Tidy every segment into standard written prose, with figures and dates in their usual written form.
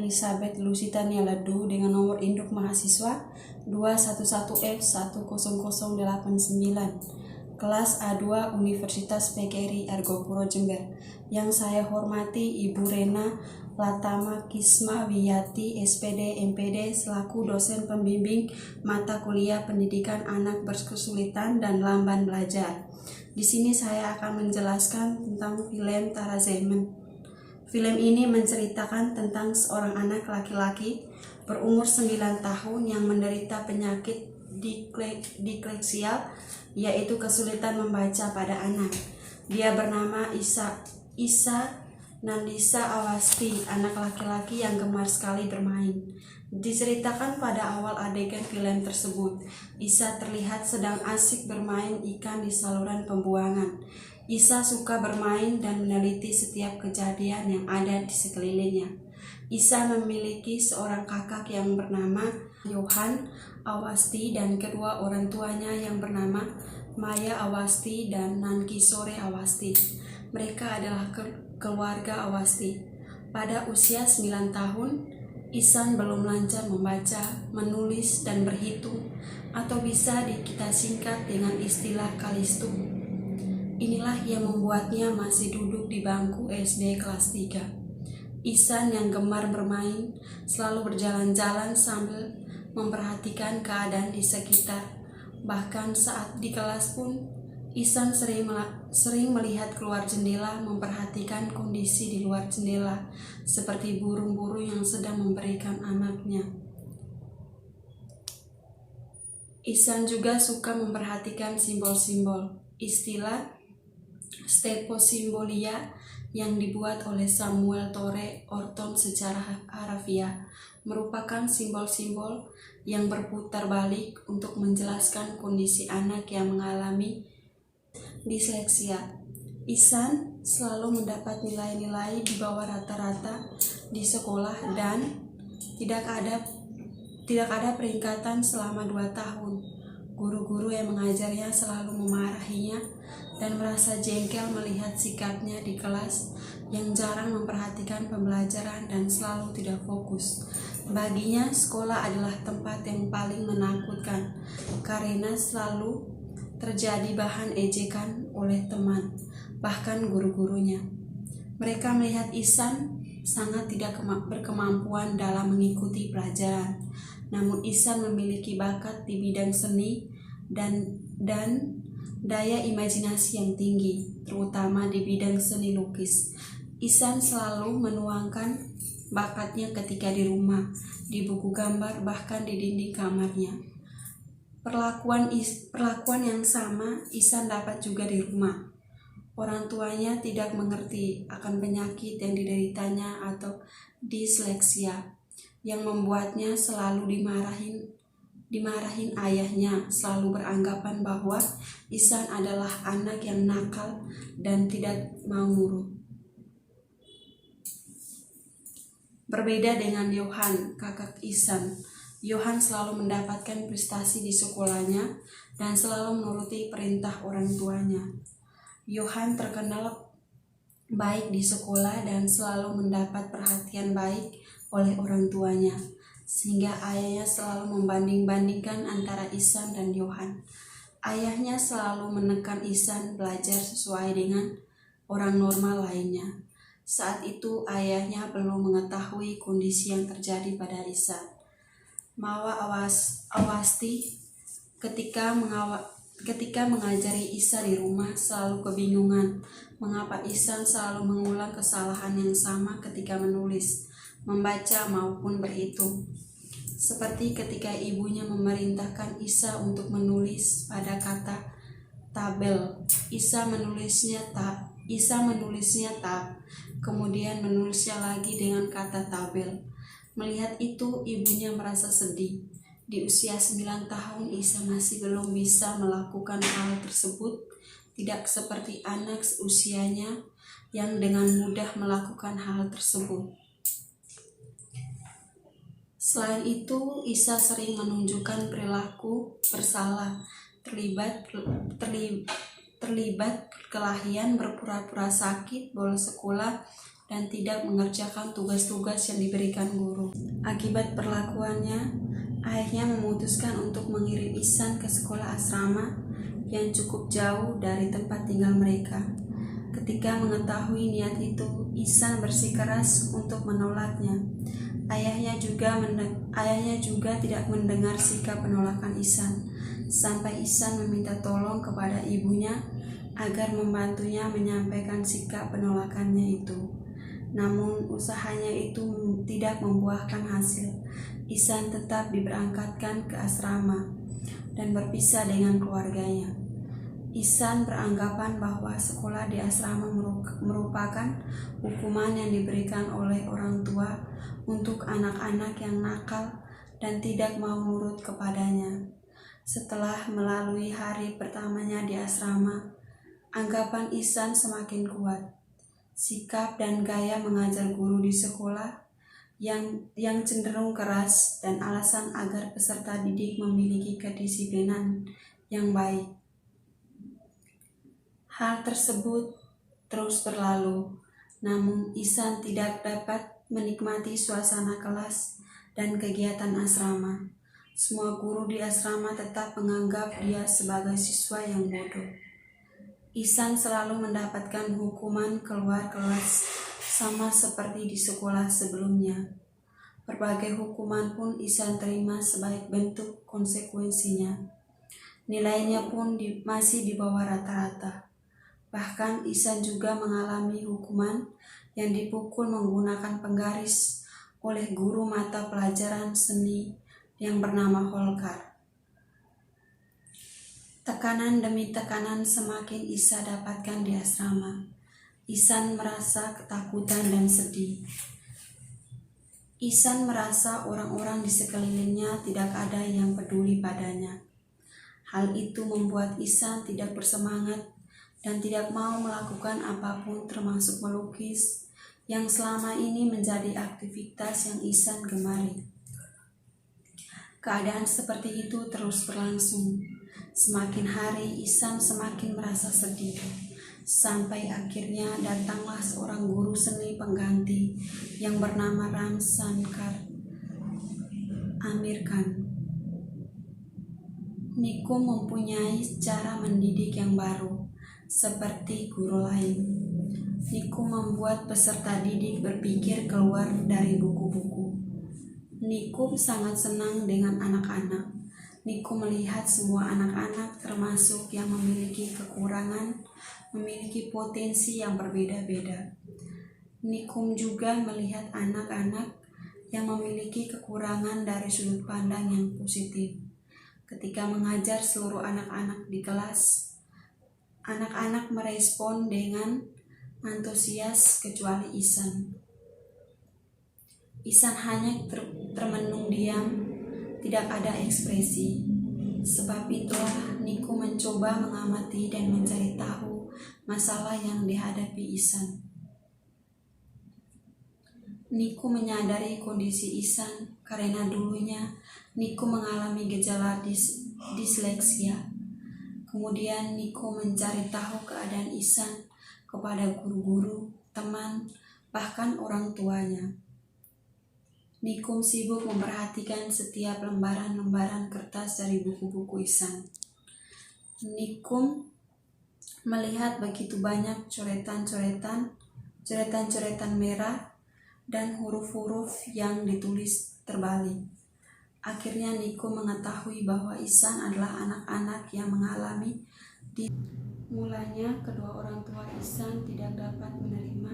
Elizabeth Lusitania Ledu dengan nomor induk mahasiswa 211F10089, kelas A2 Universitas PGRI Argopuro Jember. Yang saya hormati Ibu Rena Latama Kisma Wiyati, SPD MPD, selaku dosen pembimbing mata kuliah pendidikan anak berkesulitan dan lamban belajar. Di sini saya akan menjelaskan tentang film Tarazemen. Film ini menceritakan tentang seorang anak laki-laki berumur 9 tahun yang menderita penyakit disleksia, yaitu kesulitan membaca pada anak. Dia bernama Isa Nandisa Awasti, anak laki-laki yang gemar sekali bermain. Diceritakan pada awal adegan film tersebut, Isa terlihat sedang asik bermain ikan di saluran pembuangan. Isa suka bermain dan meneliti setiap kejadian yang ada di sekelilingnya. Isa memiliki seorang kakak yang bernama Yohan Awasti dan kedua orang tuanya yang bernama Maya Awasti dan Nankisore Awasti. Mereka adalah keluarga Awasti. Pada usia 9 tahun, Isan belum lancar membaca, menulis, dan berhitung, atau bisa kita singkat dengan istilah kalistu. Inilah yang membuatnya masih duduk di bangku SD kelas 3. Isan yang gemar bermain selalu berjalan-jalan sambil memperhatikan keadaan di sekitar. Bahkan saat di kelas pun, Isan sering melihat keluar jendela, memperhatikan kondisi di luar jendela, seperti burung-burung yang sedang memberikan anaknya. Isan juga suka memperhatikan simbol-simbol, istilah steposimbolia yang dibuat oleh Samuel Tore Orton secara harafiah, merupakan simbol-simbol yang berputar balik untuk menjelaskan kondisi anak yang mengalami disleksia. Isan selalu mendapat nilai-nilai di bawah rata-rata di sekolah dan tidak ada peringkatan selama 2 tahun. Guru-guru yang mengajarnya selalu memarahinya dan merasa jengkel melihat sikapnya di kelas yang jarang memperhatikan pembelajaran dan selalu tidak fokus. Baginya, sekolah adalah tempat yang paling menakutkan karena selalu terjadi bahan ejekan oleh teman, bahkan guru-gurunya. Mereka melihat Isan sangat tidak berkemampuan dalam mengikuti pelajaran. Namun Isan memiliki bakat di bidang seni dan daya imajinasi yang tinggi, terutama di bidang seni lukis. Isan selalu menuangkan bakatnya ketika di rumah, di buku gambar, bahkan di dinding kamarnya. Perlakuan yang sama Isan dapat juga di rumah. Orang tuanya tidak mengerti akan penyakit yang dideritanya atau disleksia, yang membuatnya selalu dimarahin ayahnya, selalu beranggapan bahwa Isan adalah anak yang nakal dan tidak mau nurut. Berbeda dengan Yohan, kakak Isan, Yohan selalu mendapatkan prestasi di sekolahnya dan selalu menuruti perintah orang tuanya. Yohan terkenal baik di sekolah dan selalu mendapat perhatian baik oleh orang tuanya, sehingga ayahnya selalu membanding-bandingkan antara Isan dan Yohan. Ayahnya selalu menekan Isan belajar sesuai dengan orang normal lainnya. Saat itu ayahnya belum mengetahui kondisi yang terjadi pada Isan. Mawa Awasti ketika mengajari Isa di rumah selalu kebingungan mengapa Isan selalu mengulang kesalahan yang sama ketika menulis, membaca maupun berhitung. Seperti ketika ibunya memerintahkan Isa untuk menulis pada kata tabel, Isa menulisnya tab, kemudian menulisnya lagi dengan kata tabel. Melihat itu, ibunya merasa sedih. Di usia 9 tahun, Isa masih belum bisa melakukan hal tersebut, tidak seperti anak seusianya yang dengan mudah melakukan hal tersebut. Selain itu, Isa sering menunjukkan perilaku bersalah, terlibat perkelahian, berpura-pura sakit, bolos sekolah, dan tidak mengerjakan tugas-tugas yang diberikan guru. Akibat perlakuannya, ayahnya memutuskan untuk mengirim Ihsan ke sekolah asrama yang cukup jauh dari tempat tinggal mereka. Ketika mengetahui niat itu, Ihsan bersikeras untuk menolaknya. Ayahnya juga tidak mendengar sikap penolakan Ihsan, sampai Ihsan meminta tolong kepada ibunya agar membantunya menyampaikan sikap penolakannya itu. Namun usahanya itu tidak membuahkan hasil. Ihsan tetap diberangkatkan ke asrama dan berpisah dengan keluarganya. Ihsan beranggapan bahwa sekolah di asrama merupakan hukuman yang diberikan oleh orang tua untuk anak-anak yang nakal dan tidak mau nurut kepadanya. Setelah melalui hari pertamanya di asrama, anggapan Ihsan semakin kuat. Sikap dan gaya mengajar guru di sekolah yang cenderung keras dan alasan agar peserta didik memiliki kedisiplinan yang baik. Hal tersebut terus berlalu, namun Ihsan tidak dapat menikmati suasana kelas dan kegiatan asrama. Semua guru di asrama tetap menganggap dia sebagai siswa yang bodoh. Ihsan selalu mendapatkan hukuman keluar kelas sama seperti di sekolah sebelumnya. Berbagai hukuman pun Ihsan terima sebagai bentuk konsekuensinya. Nilainya pun masih di bawah rata-rata. Bahkan Ihsan juga mengalami hukuman yang dipukul menggunakan penggaris oleh guru mata pelajaran seni yang bernama Holkar. Tekanan demi tekanan semakin Ihsan dapatkan di asrama. Ihsan merasa ketakutan dan sedih. Ihsan merasa orang-orang di sekelilingnya tidak ada yang peduli padanya. Hal itu membuat Ihsan tidak bersemangat dan tidak mau melakukan apapun termasuk melukis yang selama ini menjadi aktivitas yang Ihsan gemari. Keadaan seperti itu terus berlangsung. Semakin hari Ihsan semakin merasa sedih, sampai akhirnya datanglah seorang guru seni pengganti yang bernama Ramsankar Amir Khan. Nikum mempunyai cara mendidik yang baru, seperti guru lain. Nikum membuat peserta didik berpikir keluar dari buku-buku. Nikum sangat senang dengan anak-anak. Nikum melihat semua anak-anak termasuk yang memiliki kekurangan, memiliki potensi yang berbeda-beda. Nikum juga melihat anak-anak yang memiliki kekurangan dari sudut pandang yang positif. Ketika mengajar seluruh anak-anak di kelas, anak-anak merespon dengan antusias kecuali Ihsan. Ihsan hanya termenung diam, tidak ada ekspresi. Sebab itulah Nikum mencoba mengamati dan mencari tahu masalah yang dihadapi Ihsan. Nikum menyadari kondisi Ihsan karena dulunya Nikum mengalami gejala disleksia. Kemudian Nikum mencari tahu keadaan Ihsan kepada guru-guru, teman, bahkan orang tuanya. Nikum sibuk memperhatikan setiap lembaran-lembaran kertas dari buku-buku Ihsan. Nikum melihat begitu banyak coretan-coretan merah dan huruf-huruf yang ditulis terbalik. Akhirnya Nikum mengetahui bahwa Ihsan adalah anak-anak yang mengalami Mulanya kedua orang tua Ihsan tidak dapat menerima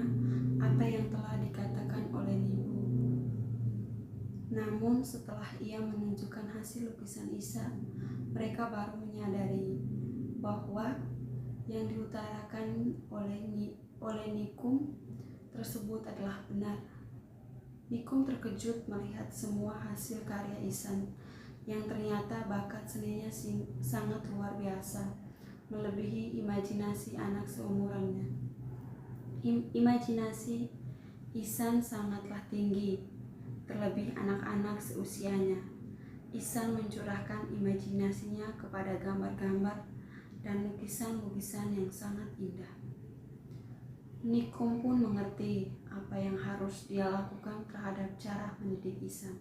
apa yang telah dikatakan oleh Nikum. Namun setelah ia menunjukkan hasil lukisan Ihsan, mereka baru menyadari bahwa yang diutarakan oleh Nikum tersebut adalah benar. Nikum terkejut melihat semua hasil karya Ihsan yang ternyata bakat seninya sangat luar biasa, melebihi imajinasi anak seumurannya. Imajinasi Ihsan sangatlah tinggi, terlebih anak-anak seusianya. Ihsan mencurahkan imajinasinya kepada gambar-gambar dan lukisan-lukisan yang sangat indah. Nikum pun mengerti apa yang harus dia lakukan terhadap cara mendidik Ihsan.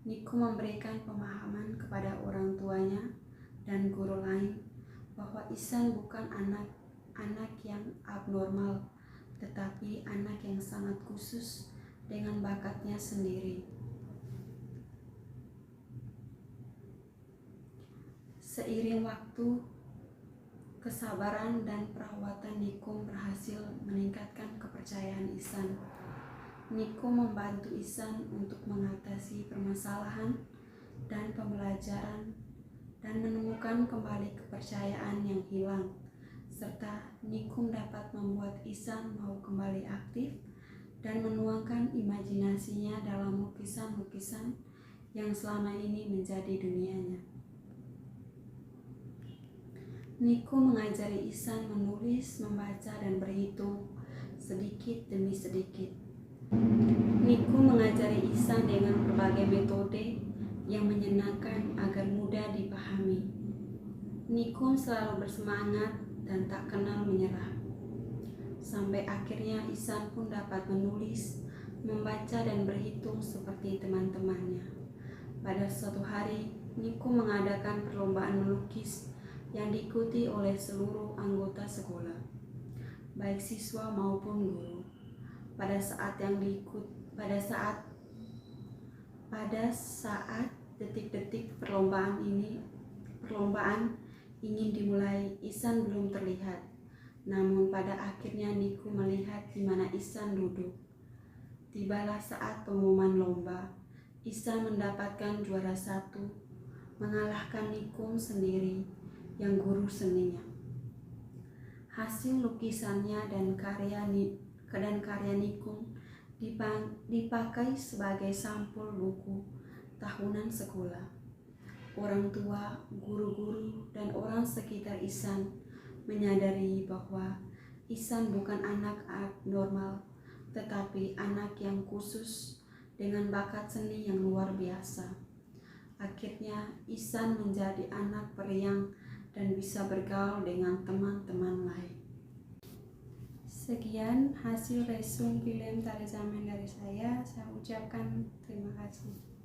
Nikum memberikan pemahaman kepada orang tuanya dan guru lain bahwa Ihsan bukan anak yang abnormal, tetapi anak yang sangat khusus dengan bakatnya sendiri. Seiring waktu, kesabaran dan perawatan Nikum berhasil meningkatkan kepercayaan Ihsan. Nikum membantu Ihsan untuk mengatasi permasalahan dan pembelajaran dan menemukan kembali kepercayaan yang hilang, serta Nikum dapat membuat Ihsan mau kembali aktif dan menuangkan imajinasinya dalam lukisan-lukisan yang selama ini menjadi dunianya. Nikum mengajari Ihsan menulis, membaca, dan berhitung sedikit demi sedikit. Nikum mengajari Ihsan dengan berbagai metode yang menyenangkan agar mudah dipahami. Nikum selalu bersemangat dan tak kenal menyerah. Sampai akhirnya Ihsan pun dapat menulis, membaca, dan berhitung seperti teman-temannya. Pada suatu hari, Nikum mengadakan perlombaan melukis yang diikuti oleh seluruh anggota sekolah, baik siswa maupun guru. Pada saat detik-detik perlombaan ingin dimulai, Ihsan belum terlihat. Namun pada akhirnya Nikum melihat di mana Ihsan duduk. Tibalah saat pengumuman lomba. Ihsan mendapatkan juara 1, mengalahkan Nikum sendiri yang guru seninya. Hasil lukisannya dan karya Nikum dipakai sebagai sampul buku tahunan sekolah. Orang tua, guru-guru, dan orang sekitar Ihsan menyadari bahwa Ihsan bukan anak abnormal, tetapi anak yang khusus dengan bakat seni yang luar biasa. Akhirnya Ihsan menjadi anak periang dan bisa bergaul dengan teman-teman lain. Sekian hasil resume film Tari Zaman dari saya ucapkan terima kasih.